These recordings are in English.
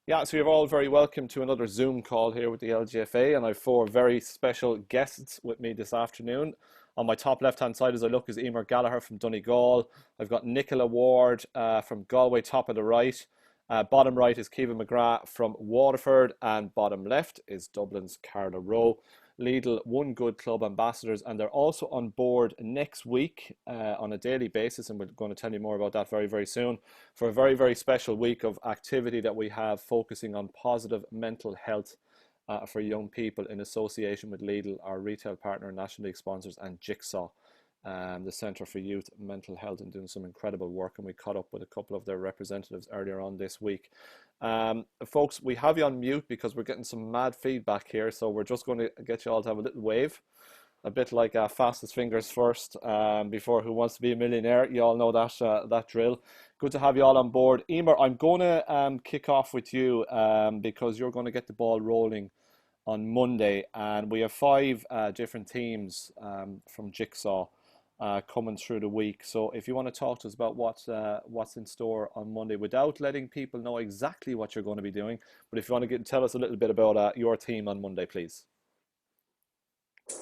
Yeah, so you're all very welcome to another Zoom call here with the LGFA, and I have four very special guests with me this afternoon. On my top left-hand side as I look is Emer Gallagher from Donegal. I've got Nicola Ward from Galway, top of the right. Bottom right is Kiva McGrath from Waterford, and bottom left is Dublin's Carla Rowe. Lidl One Good Club ambassadors, and they're also on board next week on a daily basis, and we're going to tell you more about that very, very soon, for a very, very special week of activity that we have focusing on positive mental health for young people in association with Lidl, our retail partner, National League sponsors, and Jigsaw, the Centre for Youth Mental Health, and doing some incredible work. And we caught up with a couple of their representatives earlier on this week. Folks, we have you on mute because we're getting some mad feedback here, so we're just going to get you all to have a little wave, a bit like fastest fingers first before Who Wants to Be a Millionaire. You all know that drill. Good to have you all on board. Emer, I'm going to kick off with you because you're going to get the ball rolling on Monday, and we have five different teams from Jigsaw coming through the week. So if you want to talk to us about what's in store on Monday, without letting people know exactly what you're going to be doing, but if you want to tell us a little bit about your team on Monday, please.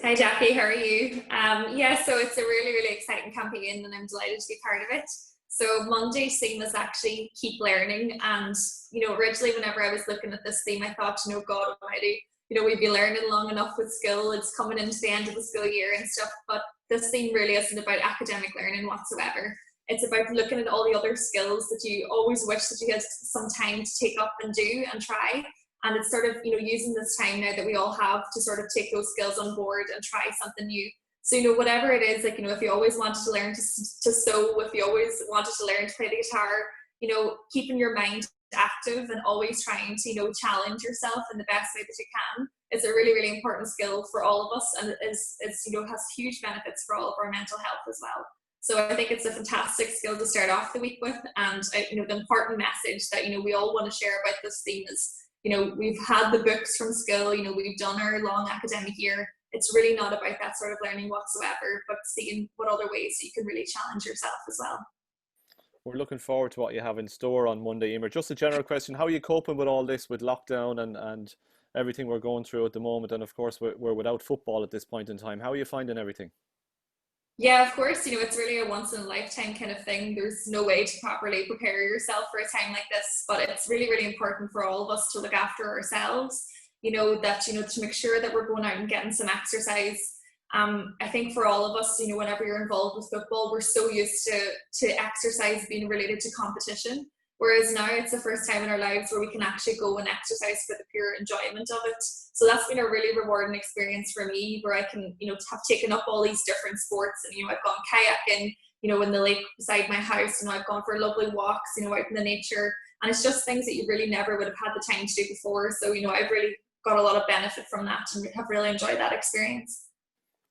Hi Jackie, how are you? Yeah, so it's a really, really exciting campaign and I'm delighted to be part of it. So Monday's theme is actually keep learning, and originally whenever I was looking at this theme I thought, God almighty, we'd be learning long enough with school, it's coming into the end of the school year and stuff, but this theme really isn't about academic learning whatsoever. It's about looking at all the other skills that you always wish that you had some time to take up and do and try. And it's sort of, using this time now that we all have to sort of take those skills on board and try something new. So, whatever it is, like, if you always wanted to learn to sew, if you always wanted to learn to play the guitar, keeping your mind active and always trying to, challenge yourself in the best way that you can. It's a really, really important skill for all of us, and it's has huge benefits for all of our mental health as well. So I think it's a fantastic skill to start off the week with, and the important message that we all want to share about this theme is, we've had the books from school, we've done our long academic year. It's really not about that sort of learning whatsoever, but seeing what other ways you can really challenge yourself as well. We're looking forward to what you have in store on Monday, Emer. Just a general question: how are you coping with all this, with lockdown and everything we're going through at the moment? And of course, we're without football at this point in time. How are you finding everything? Yeah, of course, it's really a once in a lifetime kind of thing. There's no way to properly prepare yourself for a time like this, but it's really, really important for all of us to look after ourselves, to make sure that we're going out and getting some exercise. I think for all of us, whenever you're involved with football, we're so used to exercise being related to competition. Whereas now it's the first time in our lives where we can actually go and exercise for the pure enjoyment of it. So that's been a really rewarding experience for me, where I can, have taken up all these different sports, and, I've gone kayaking, in the lake beside my house, I've gone for lovely walks, out in the nature. And it's just things that you really never would have had the time to do before. So, I've really got a lot of benefit from that and have really enjoyed that experience.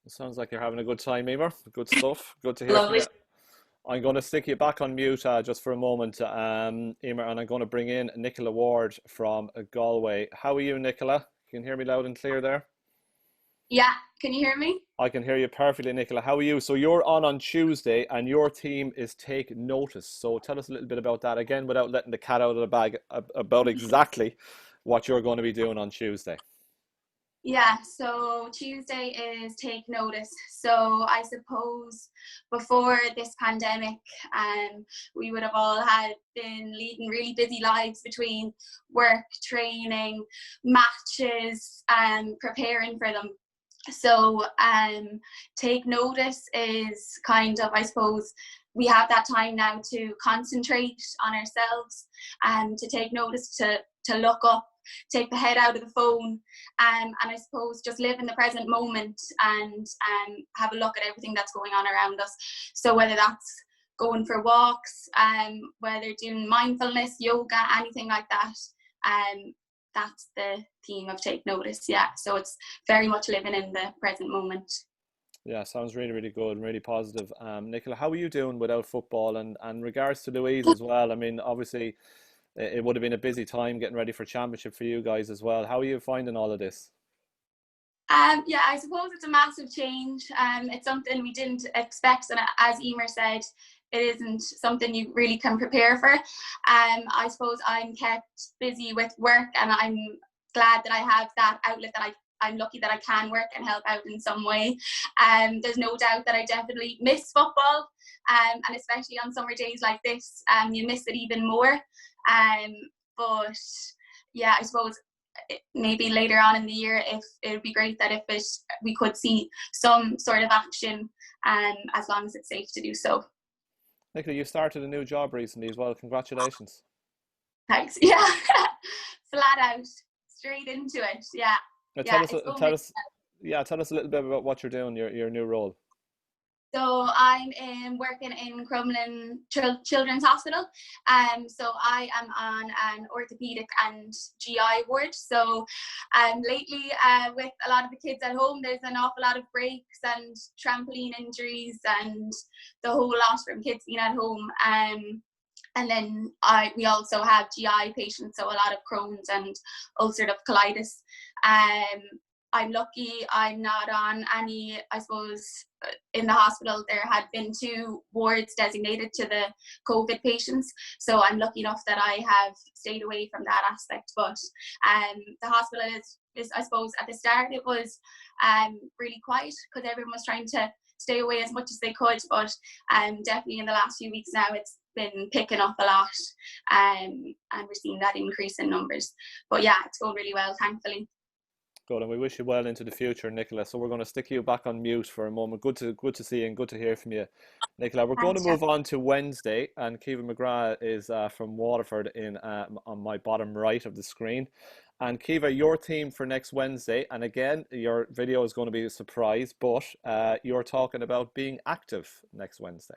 It sounds like you're having a good time, Emer. Good stuff. Good to hear from Lovely. you. I'm going to stick you back on mute just for a moment, Emer, and I'm going to bring in Nicola Ward from Galway. How are you, Nicola? Can you hear me loud and clear there? Yeah, can you hear me? I can hear you perfectly, Nicola. How are you? So you're on Tuesday, and your team is Take Notice. So tell us a little bit about that, again, without letting the cat out of the bag, about exactly what you're going to be doing on Tuesday. Yeah, so Tuesday is Take Notice. So I suppose before this pandemic, we would have all been leading really busy lives between work, training, matches, and preparing for them. So Take Notice is kind of, I suppose, we have that time now to concentrate on ourselves, to take notice, to look up, take the head out of the phone, and I suppose just live in the present moment and have a look at everything that's going on around us. So whether that's going for walks, whether doing mindfulness, yoga, anything like that, that's the theme of Take Notice. Yeah, so it's very much living in the present moment. Yeah, sounds really, really good and really positive. Nicola, how are you doing without football? And regards to Louise as well, I mean, obviously it would have been a busy time getting ready for championship for you guys as well. How are you finding all of this? Yeah, I suppose it's a massive change. It's something we didn't expect, and as Emer said, it isn't something you really can prepare for. I suppose I'm kept busy with work, and I'm glad that I have that outlet, that I'm lucky that I can work and help out in some way. There's no doubt that I definitely miss football, and especially on summer days like this, you miss it even more. But yeah, I suppose maybe later on in the year, if it would be great that if we could see some sort of action, as long as it's safe to do so. Nicola, you started a new job recently as well. Congratulations. Thanks. Yeah, flat out, straight into it. Yeah. Now, Yeah, tell us a little bit about what you're doing, your new role. So I'm working in Crumlin Children's Hospital. So I am on an orthopedic and GI ward. So lately, with a lot of the kids at home, there's an awful lot of breaks and trampoline injuries and the whole lot from kids being at home. And then we also have GI patients, so a lot of Crohn's and ulcerative colitis. I'm lucky I'm not on any, I suppose, in the hospital there had been 2 wards designated to the COVID patients. So I'm lucky enough that I have stayed away from that aspect. But the hospital is, I suppose, at the start it was really quiet because everyone was trying to stay away as much as they could. But definitely in the last few weeks now, it's been picking up a lot, and we're seeing that increase in numbers. But yeah, it's going really well, thankfully. Good, and we wish you well into the future, Nicola. So we're going to stick you back on mute for a moment. Good to see you and good to hear from you, Nicola. We're going to move on to Wednesday, and Kiva McGrath is from Waterford in on my bottom right of the screen. And Kiva, your team for next Wednesday, and again, your video is going to be a surprise, but you're talking about being active next Wednesday.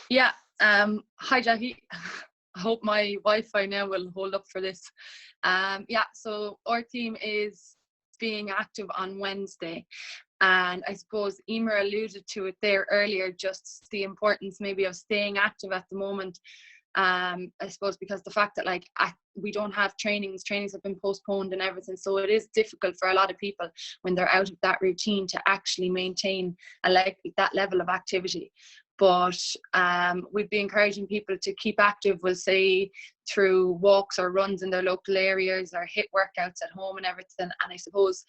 Yeah. Hi, Jackie. I hope my Wi-Fi now will hold up for this. Yeah, so our team is being active on Wednesday. And I suppose Emer alluded to it there earlier, just the importance maybe of staying active at the moment. I suppose because the fact that we don't have trainings have been postponed and everything. So it is difficult for a lot of people when they're out of that routine to actually maintain that level of activity. But we'd be encouraging people to keep active, we'll say, through walks or runs in their local areas or HIIT workouts at home and everything. And I suppose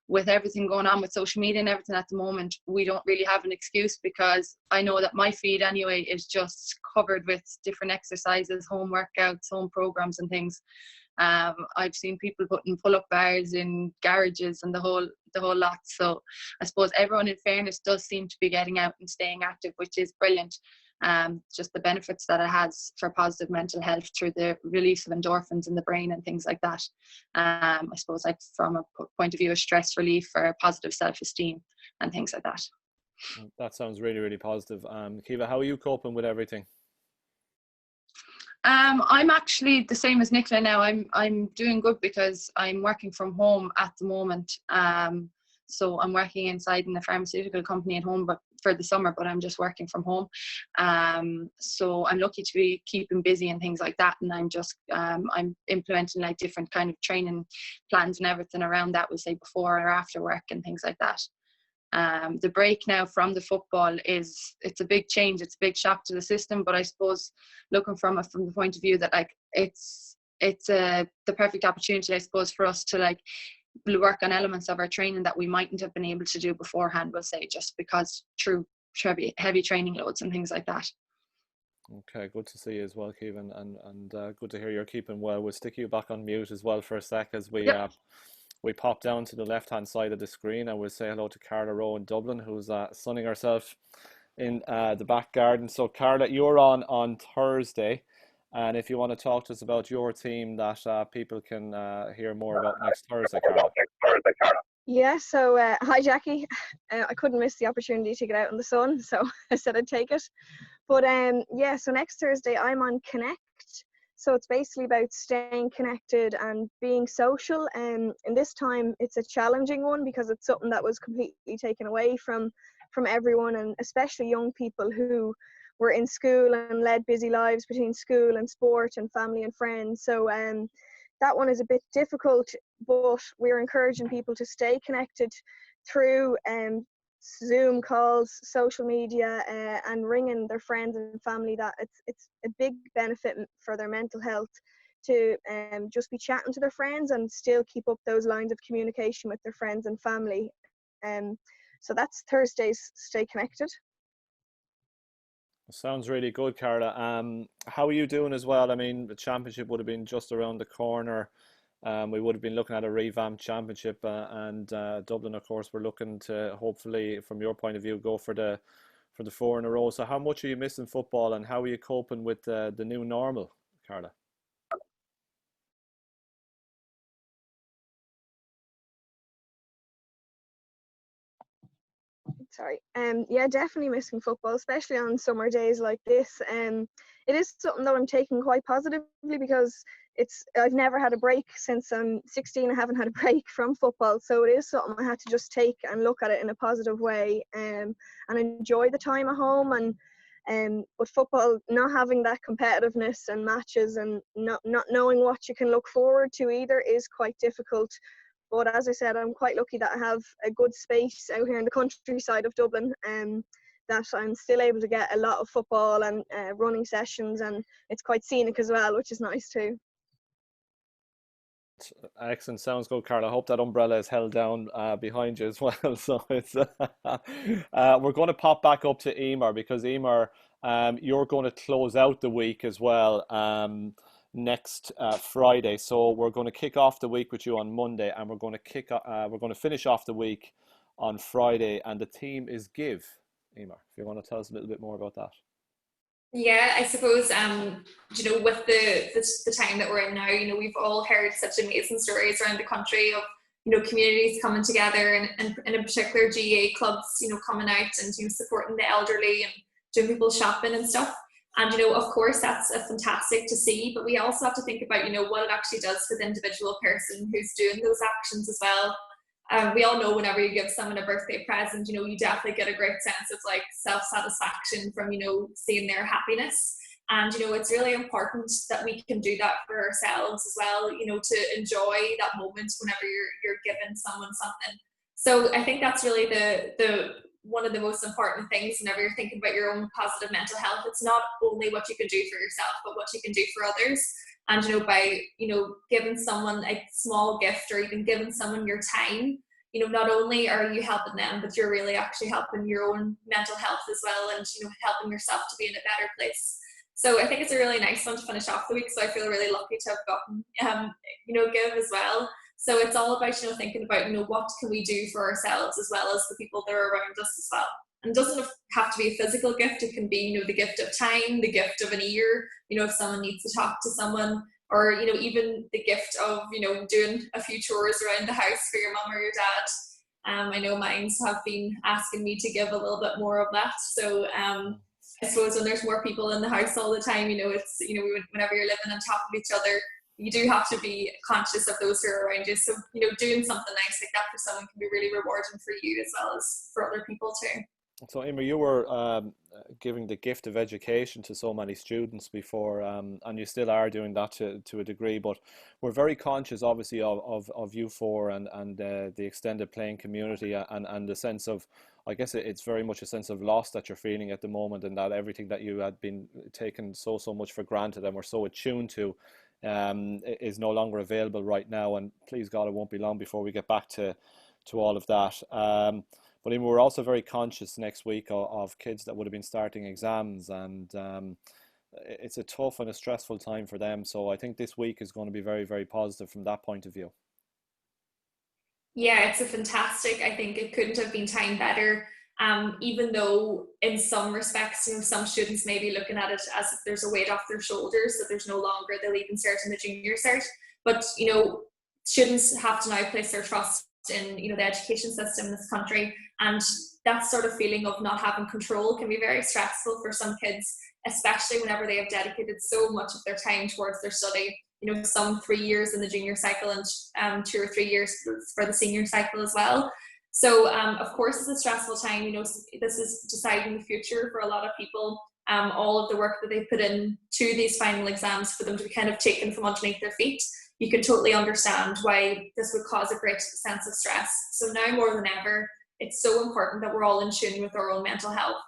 with everything going on with social media and everything at the moment, we don't really have an excuse, because I know that my feed anyway is just covered with different exercises, home workouts, home programs and things. I've seen people putting pull-up bars in garages and the whole lot. So I suppose everyone, in fairness, does seem to be getting out and staying active, which is brilliant. Just the benefits that it has for positive mental health through the release of endorphins in the brain and things like that. I suppose from a point of view of stress relief or positive self-esteem and things like that. That sounds really, really positive. Kiva, how are you coping with everything? I'm actually the same as Nicola now. I'm doing good because I'm working from home at the moment. So I'm working inside in a pharmaceutical company at home, but for the summer, but I'm just working from home. So I'm lucky to be keeping busy and things like that. And I'm just, I'm implementing different kind of training plans and everything around that, we'll say before or after work and things like that. The break now from the football it's a big change, it's a big shock to the system, but I suppose looking from the point of view that it's the perfect opportunity, I suppose, for us to work on elements of our training that we mightn't have been able to do beforehand, we'll say, just because through heavy training loads and things like that. Okay, good to see you as well, Kevin, and good to hear you're keeping well. We'll stick you back on mute as well for a sec as we pop down to the left-hand side of the screen, and we'll say hello to Carla Rowe in Dublin, who's sunning herself in the back garden. So, Carla, you're on Thursday, and if you want to talk to us about your team that people can hear more about next Thursday, Carla. Yeah, so hi, Jackie. I couldn't miss the opportunity to get out in the sun, so I said I'd take it. But yeah, so next Thursday I'm on Connect. So it's basically about staying connected and being social. And in this time, it's a challenging one because it's something that was completely taken away from everyone, and especially young people who were in school and led busy lives between school and sport and family and friends. So that one is a bit difficult, but we're encouraging people to stay connected through Zoom calls, social media, and ringing their friends and family, that it's a big benefit for their mental health to just be chatting to their friends and still keep up those lines of communication with their friends and family. So that's Thursday's Stay Connected. Sounds really good, Carla. How are you doing as well? I mean, the championship would have been just around the corner. We would have been looking at a revamped championship, and Dublin, of course, we're looking to hopefully, from your point of view, go for the 4 in a row. So, how much are you missing football, and how are you coping with the new normal, Carla? Sorry. Yeah, definitely missing football, especially on summer days like this. It is something that I'm taking quite positively, because I've never had a break since I'm 16. I haven't had a break from football, so it is something I had to just take and look at it in a positive way, and enjoy the time at home. And but football, not having that competitiveness and matches, and not knowing what you can look forward to either, is quite difficult. But as I said, I'm quite lucky that I have a good space out here in the countryside of Dublin, that I'm still able to get a lot of football and running sessions, and it's quite scenic as well, which is nice too. Excellent, sounds good, Carla. I hope that umbrella is held down behind you as well. So it's we're going to pop back up to Emer, because Emer, you're going to close out the week as well. Next Friday. So we're going to kick off the week with you on Monday, and we're going to finish off the week on Friday, and the theme is Give. Emer, if you want to tell us a little bit more about that. Yeah, I suppose with the time that we're in now, we've all heard such amazing stories around the country of communities coming together, and in particular GAA clubs coming out and supporting the elderly and doing people shopping and stuff. And of course that's fantastic to see, but we also have to think about what it actually does for the individual person who's doing those actions as well. We all know whenever you give someone a birthday present, you definitely get a great sense of like self-satisfaction from seeing their happiness. And it's really important that we can do that for ourselves as well, to enjoy that moment whenever you're giving someone something. So I think that's really the one of the most important things whenever you're thinking about your own positive mental health. It's not only what you can do for yourself, but what you can do for others. And by giving someone a small gift, or even giving someone your time, not only are you helping them, but you're really actually helping your own mental health as well, and helping yourself to be in a better place. So I think it's a really nice one to finish off the week. So I feel really lucky to have gotten Give as well. So it's all about thinking about what can we do for ourselves as well as the people that are around us as well. And it doesn't have to be a physical gift. It can be the gift of time, the gift of an ear, if someone needs to talk to someone, or even the gift of doing a few chores around the house for your mum or your dad. I know mines have been asking me to give a little bit more of that. So I suppose when there's more people in the house all the time, it's whenever you're living on top of each other, you do have to be conscious of those who are around you. So doing something nice like that for someone can be really rewarding for you as well as for other people too. So, Emer, you were giving the gift of education to so many students before, and you still are doing that to a degree, but we're very conscious, obviously, of you four and the extended playing community, and the sense of, I guess it's very much a sense of loss that you're feeling at the moment, and that everything that you had been taken so much for granted and were so attuned to is no longer available right now. And please God, it won't be long before we get back to all of that. But we're also very conscious next week of kids that would have been starting exams, and it's a tough and a stressful time for them. So I think this week is going to be very, very positive from that point of view. Yeah, it's a fantastic. I think it couldn't have been timed better. Even though in some respects, some students may be looking at it as if there's a weight off their shoulders, that there's no longer the leaving cert and the junior cert. But students have to now place their trust in the education system in this country, and that sort of feeling of not having control can be very stressful for some kids, especially whenever they have dedicated so much of their time towards their study. Some 3 years in the junior cycle and 2 or 3 years for the senior cycle as well. So of course it's a stressful time. This is deciding the future for a lot of people. All of the work that they put in to these final exams, for them to be kind of taken from underneath their feet, you can totally understand why this would cause a great sense of stress. So now more than ever, it's so important that we're all in tune with our own mental health.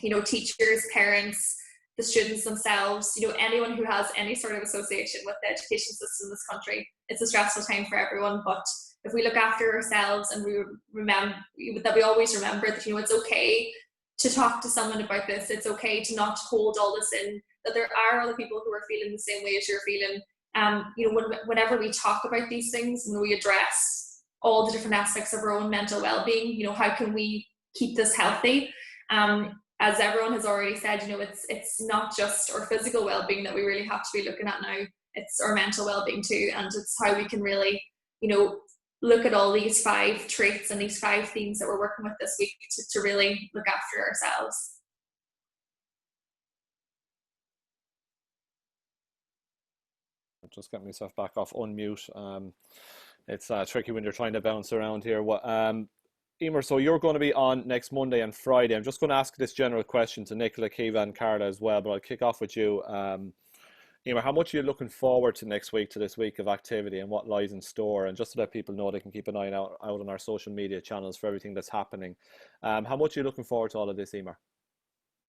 You know, teachers, parents, the students themselves, you know, anyone who has any sort of association with the education system in this country. It's a stressful time for everyone, but if we look after ourselves and we remember that, we always remember that, you know, it's okay to talk to someone about this. It's okay to not hold all this in, that there are other people who are feeling the same way as you're feeling. You know, whenever we talk about these things, when we address all the different aspects of our own mental well-being, you know, how can we keep this healthy? As everyone has already said, you know, it's not just our physical well-being that we really have to be looking at now. It's our mental well-being too, and it's how we can really, you know, look at all these 5 traits and these 5 themes that we're working with this week to really look after ourselves. Just getting myself back off unmute. It's tricky when you're trying to bounce around here. Emer, so you're going to be on next Monday and Friday. I'm just going to ask this general question to Nicola, Kiva and Carla as well, but I'll kick off with you. Emer, how much are you looking forward to next week, to this week of activity, and what lies in store? And just to let people know, they can keep an eye out on our social media channels for everything that's happening. How much are you looking forward to all of this, Emer?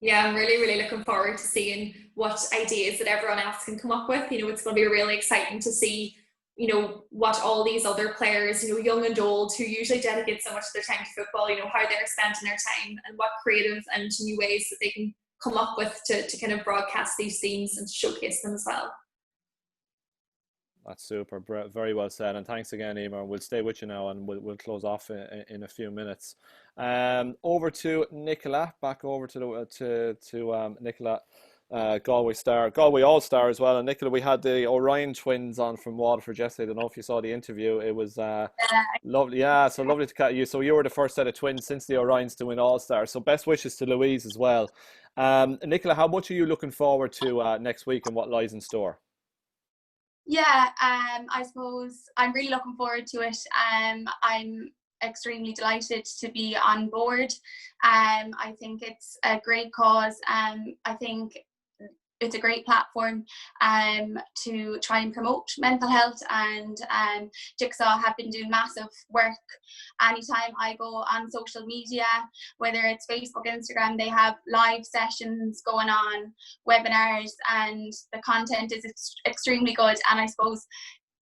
Yeah, I'm really, really looking forward to seeing what ideas that everyone else can come up with. You know, it's going to be really exciting to see, you know, what all these other players, you know, young and old, who usually dedicate so much of their time to football, you know, how they're spending their time and what creative and new ways that they can come up with to kind of broadcast these themes and showcase them as well. That's super, very well said, and thanks again, Emer. We'll stay with you now, and we'll close off in a few minutes. Over to Nicola, back over to Nicola, Galway All-Star as well. And Nicola, we had the Orion twins on from Waterford yesterday. I don't know if you saw the interview. It was lovely. Yeah, so lovely to catch you. So you were the first set of twins since the Orions to win All-Star. So best wishes to Louise as well. Nicola, how much are you looking forward to next week and what lies in store? Yeah, I suppose I'm really looking forward to it. I'm extremely delighted to be on board. I think it's a great cause. I think it's a great platform to try and promote mental health, and Jigsaw have been doing massive work. Anytime I go on social media, whether it's Facebook, Instagram, they have live sessions going on, webinars, and the content is extremely good. And I suppose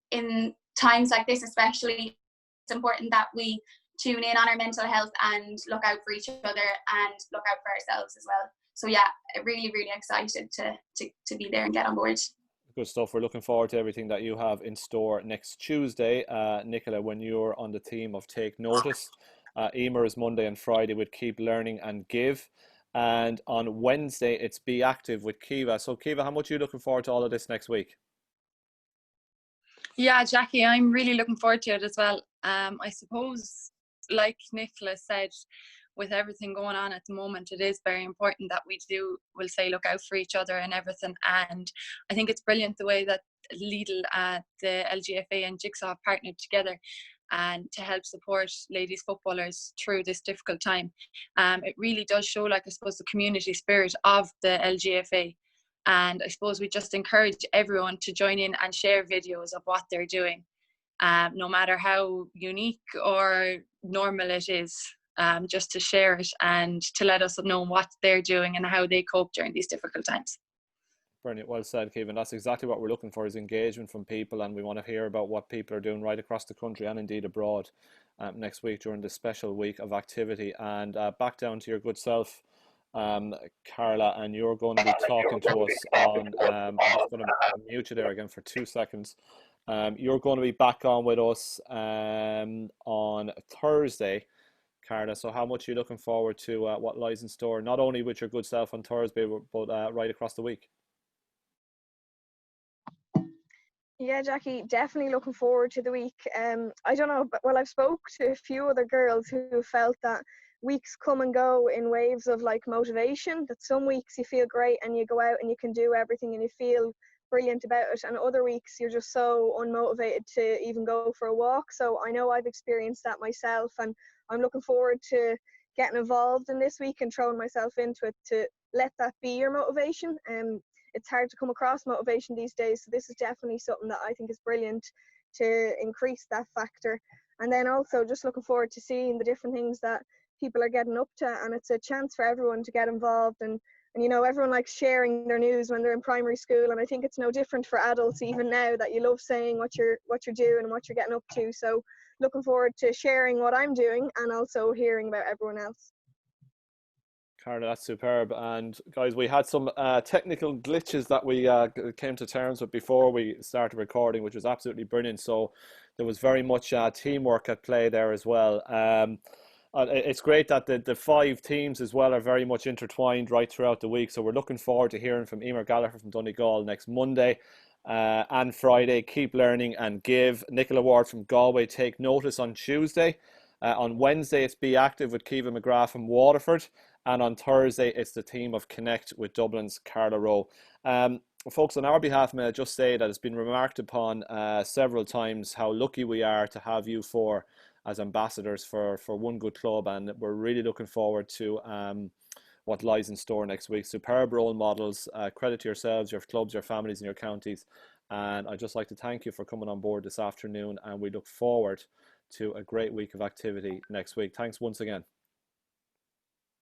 in times like this especially, it's important that we tune in on our mental health and look out for each other and look out for ourselves as well. So yeah, really, really excited to be there and get on board. Good stuff. We're looking forward to everything that you have in store next Tuesday. Nicola, when you're on the team of Take Notice, Emer is Monday and Friday with Keep Learning and Give. And on Wednesday, it's Be Active with Kiva. So Kiva, how much are you looking forward to all of this next week? Yeah, Jackie, I'm really looking forward to it as well. I suppose, like Nicola said, with everything going on at the moment, it is very important that we'll say look out for each other and everything. And I think it's brilliant the way that Lidl, the LGFA and Jigsaw have partnered together and to help support ladies footballers through this difficult time. It really does show, like, I suppose, the community spirit of the LGFA. And I suppose we just encourage everyone to join in and share videos of what they're doing, no matter how unique or normal it is. Just to share it and to let us know what they're doing and how they cope during these difficult times. Brilliant, well said, Kevin. That's exactly what we're looking for, is engagement from people, and we want to hear about what people are doing right across the country and indeed abroad next week during this special week of activity. And back down to your good self, Carla, and you're going to be talking to us on, I'm just going to mute you there again for 2 seconds. You're going to be back on with us on Thursday, Carla. So how much are you looking forward to what lies in store, not only with your good self on Thursday, but right across the week? Yeah, Jackie, definitely looking forward to the week. I don't know, but I've spoke to a few other girls who felt that weeks come and go in waves of like motivation, that some weeks you feel great and you go out and you can do everything and you feel brilliant about it, and other weeks you're just so unmotivated to even go for a walk. So I know I've experienced that myself, and I'm looking forward to getting involved in this week and throwing myself into it to let that be your motivation. It's hard to come across motivation these days, so this is definitely something that I think is brilliant to increase that factor. And then also just looking forward to seeing the different things that people are getting up to, and it's a chance for everyone to get involved. And you know, everyone likes sharing their news when they're in primary school, and I think it's no different for adults even now, that you love saying what you're doing and what you're getting up to. So looking forward to sharing what I'm doing and also hearing about everyone else. Carla, that's superb. And guys, we had some technical glitches that we came to terms with before we started recording, which was absolutely brilliant. So there was very much teamwork at play there as well. It's great that the 5 teams as well are very much intertwined right throughout the week. So we're looking forward to hearing from Emer Gallagher from Donegal next Monday and Friday. Keep learning and give. Nicola Ward from Galway, take notice on Tuesday. On Wednesday, it's Be Active with Kiva McGrath from Waterford. And on Thursday, it's the team of Connect with Dublin's Carla Rowe. Folks, on our behalf, may I just say that it's been remarked upon several times how lucky we are to have you 4 as ambassadors for One Good Club, and we're really looking forward to what lies in store next week. Superb role models. Credit to yourselves, your clubs, your families and your counties. And I'd just like to thank you for coming on board this afternoon, and we look forward to a great week of activity next week. Thanks once again.